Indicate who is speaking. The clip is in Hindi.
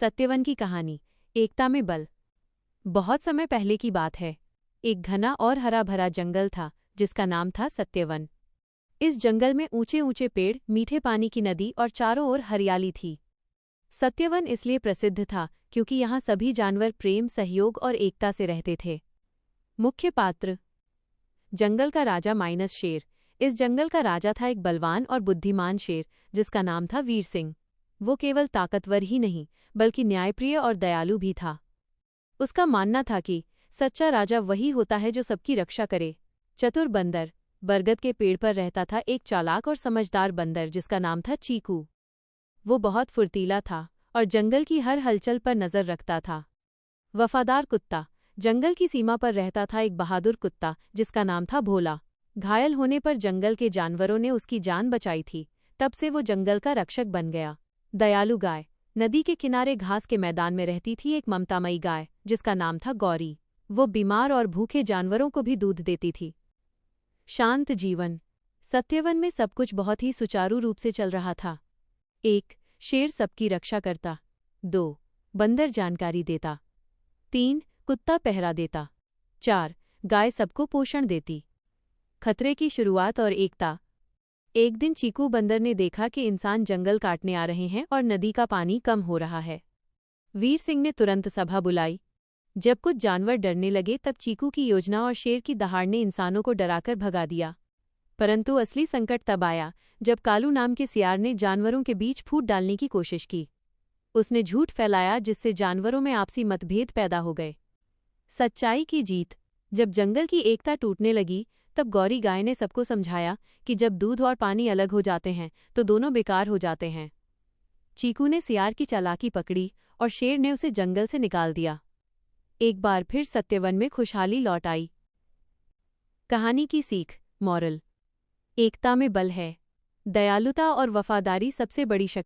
Speaker 1: सत्यवन की कहानी, एकता में बल। बहुत समय पहले की बात है। एक घना और हरा भरा जंगल था जिसका नाम था सत्यवन। इस जंगल में ऊंचे ऊंचे पेड़, मीठे पानी की नदी और चारों ओर हरियाली थी। सत्यवन इसलिए प्रसिद्ध था क्योंकि यहाँ सभी जानवर प्रेम, सहयोग और एकता से रहते थे। मुख्य पात्र: जंगल का राजा माइनस शेर। इस जंगल का राजा था एक बलवान और बुद्धिमान शेर जिसका नाम था वीर सिंह। वो केवल ताकतवर ही नहीं बल्कि न्यायप्रिय और दयालु भी था। उसका मानना था कि सच्चा राजा वही होता है जो सबकी रक्षा करे। चतुर बंदर। बरगद के पेड़ पर रहता था एक चालाक और समझदार बंदर जिसका नाम था चीकू। वो बहुत फुर्तीला था और जंगल की हर हलचल पर नजर रखता था। वफादार कुत्ता। जंगल की सीमा पर रहता था एक बहादुर कुत्ता जिसका नाम था भोला। घायल होने पर जंगल के जानवरों ने उसकी जान बचाई थी, तब से वो जंगल का रक्षक बन गया। दयालु गाय। नदी के किनारे घास के मैदान में रहती थी एक ममतामयी गाय जिसका नाम था गौरी। वो बीमार और भूखे जानवरों को भी दूध देती थी। शांत जीवन। सत्यवन में सब कुछ बहुत ही सुचारू रूप से चल रहा था। 1. शेर सबकी रक्षा करता। 2. बंदर जानकारी देता। 3. कुत्ता पहरा देता। 4. गाय सबको पोषण देती। खतरे की शुरुआत और एकता। एक दिन चीकू बंदर ने देखा कि इंसान जंगल काटने आ रहे हैं और नदी का पानी कम हो रहा है। वीर सिंह ने तुरंत सभा बुलाई। जब कुछ जानवर डरने लगे तब चीकू की योजना और शेर की दहाड़ ने इंसानों को डराकर भगा दिया। परंतु असली संकट तब आया जब कालू नाम के सियार ने जानवरों के बीच फूट डालने की कोशिश की। उसने झूठ फैलाया जिससे जानवरों में आपसी मतभेद पैदा हो गए। सच्चाई की जीत। जब जंगल की एकता टूटने लगी तब गौरी गाय ने सबको समझाया कि जब दूध और पानी अलग हो जाते हैं तो दोनों बेकार हो जाते हैं। चीकू ने सियार की चालाकी पकड़ी और शेर ने उसे जंगल से निकाल दिया। एक बार फिर सत्यवन में खुशहाली लौट आई। कहानी की सीख, मॉरल: एकता में बल है। दयालुता और वफादारी सबसे बड़ी शक्ति